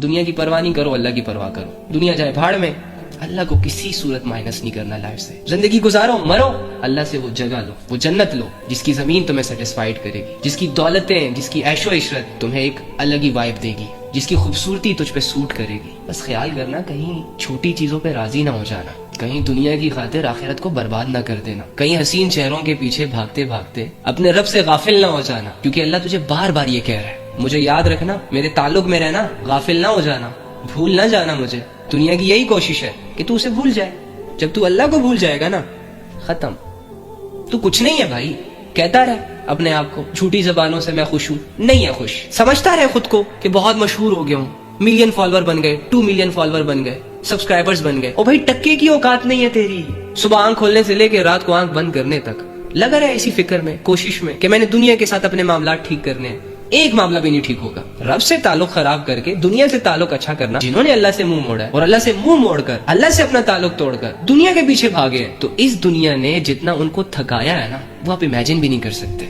دنیا کی پرواہ نہیں کرو، اللہ کی پرواہ کرو. دنیا جائے بھاڑ میں، اللہ کو کسی صورت مائنس نہیں کرنا لائف سے. زندگی گزارو، مرو، اللہ سے وہ جگہ لو، وہ جنت لو جس کی زمین تمہیں سیٹسفائیڈ کرے گی، جس کی دولتیں، جس کی عیش و عشرت تمہیں ایک الگ ہی وائب دے گی، جس کی خوبصورتی تجھ پہ سوٹ کرے گی. بس خیال کرنا کہیں چھوٹی چیزوں پہ راضی نہ ہو جانا، کہیں دنیا کی خاطر آخرت کو برباد نہ کر دینا، کہیں حسین چہروں کے پیچھے بھاگتے بھاگتے اپنے رب سے غافل نہ ہو جانا. کیونکہ اللہ تجھے بار بار یہ کہہ رہا ہے، مجھے یاد رکھنا، میرے تعلق میں رہنا، غافل نہ ہو جانا، بھول نہ جانا مجھے. دنیا کی یہی کوشش ہے کہ تو اسے بھول جائے. جب تو اللہ کو بھول جائے گا نا، ختم، تو کچھ نہیں ہے بھائی. کہتا رہے اپنے آپ کو جھوٹی زبانوں سے میں خوش ہوں، نہیں ہے خوش. سمجھتا رہے خود کو کہ بہت مشہور ہو گیا ہوں، ملین فالوور بن گئے، 2 ملین فالوور بن گئے، سبسکرائبرز بن گئے. او بھائی ٹکے کی اوقات نہیں ہے تیری. صبح آنکھ کھولنے سے لے کے رات کو آنکھ بند کرنے تک لگا رہے اسی فکر میں، کوشش میں کہ میں نے دنیا کے ساتھ اپنے معاملات ٹھیک کرنے ہیں. ایک معاملہ بھی نہیں ٹھیک ہوگا. رب سے تعلق خراب کر کے دنیا سے تعلق اچھا کرنا، جنہوں نے اللہ سے منہ موڑا ہے اور اللہ سے منہ موڑ کر اللہ سے اپنا تعلق توڑ کر دنیا کے پیچھے بھاگے ہیں، تو اس دنیا نے جتنا ان کو تھکایا ہے نا، وہ آپ امیجن بھی نہیں کر سکتے.